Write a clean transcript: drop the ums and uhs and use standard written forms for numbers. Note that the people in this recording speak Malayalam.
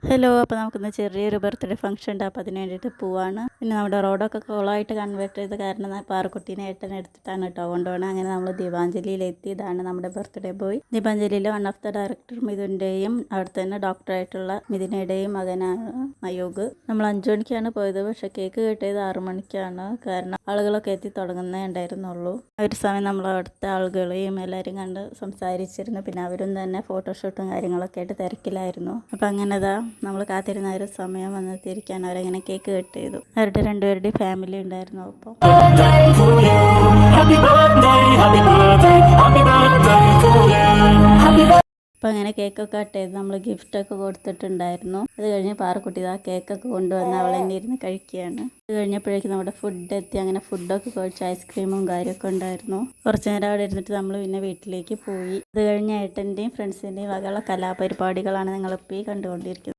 ഹലോ, അപ്പോൾ നമുക്കിന്ന് ചെറിയൊരു ബർത്ത്ഡേ ഫംഗ്ഷൻ ഉണ്ട്. അപ്പോൾ അതിന് വേണ്ടിയിട്ട് പോവാണ്. പിന്നെ നമ്മുടെ റോഡൊക്കെ കോളമായിട്ട് കൺവേർട്ട് ചെയ്ത് കാരണം പാറക്കുട്ടീനെ ഏട്ടൻ എടുത്തിട്ടാണ് കേട്ടോ കൊണ്ടുപോകണം. അങ്ങനെ നമ്മൾ ദീപാഞ്ജലിയിലെത്തി. ഇതാണ് നമ്മുടെ ബർത്ത്ഡേ ബോയ്. ദീപാഞ്ജലിയിലെ വൺ ഓഫ് ദ ഡയറക്ടർ മിഥുൻ്റെയും അവിടെ തന്നെ ഡോക്ടറായിട്ടുള്ള മിഥുനയുടെയും മകനാണ് അയൂബ്. നമ്മൾ 5 മണിക്കാണ് പോയത്, പക്ഷെ കേക്ക് കിട്ടിയത് 6 മണിക്കാണ്. കാരണം ആളുകളൊക്കെ എത്തി തുടങ്ങുന്നേ ഉണ്ടായിരുന്നുള്ളൂ. ഒരു സമയം നമ്മൾ അവിടുത്തെ ആളുകളെയും എല്ലാവരും കണ്ട് സംസാരിച്ചിരുന്നു. പിന്നെ അവരും തന്നെ ഫോട്ടോഷൂട്ടും കാര്യങ്ങളൊക്കെ ആയിട്ട് തിരക്കിലായിരുന്നു. അപ്പം അങ്ങനെതാ നമ്മൾ കാത്തിരുന്ന ഒരു സമയം വന്നെത്തിയിരിക്കാൻ അവരങ്ങനെ കേക്ക് കട്ട് ചെയ്തു. അവരുടെ രണ്ടുപേരുടെയും ഫാമിലി ഉണ്ടായിരുന്നു. അപ്പോൾ അപ്പം അങ്ങനെ കേക്കൊക്കെ കട്ട് ചെയ്ത് നമ്മൾ ഗിഫ്റ്റൊക്കെ കൊടുത്തിട്ടുണ്ടായിരുന്നു. അത് കഴിഞ്ഞ് പാറക്കുട്ടി ആ കേക്കൊക്കെ കൊണ്ടുവന്ന് അവൾ തന്നെ ഇരുന്ന് കഴിക്കുകയാണ്. അത് കഴിഞ്ഞപ്പോഴേക്കും നമ്മുടെ ഫുഡ് എത്തി. അങ്ങനെ ഫുഡൊക്കെ കഴിച്ച് ഐസ്ക്രീമും കാര്യമൊക്കെ ഉണ്ടായിരുന്നു. കുറച്ച് നേരം അവിടെ ഇരുന്നിട്ട് നമ്മൾ പിന്നെ വീട്ടിലേക്ക് പോയി. അത് കഴിഞ്ഞ് ഏട്ടൻ്റെയും ഫ്രണ്ട്സിൻ്റെയും വകയുള്ള കലാപരിപാടികളാണ് നിങ്ങളിപ്പോൾ ഈ കണ്ടുകൊണ്ടിരിക്കുന്നത്.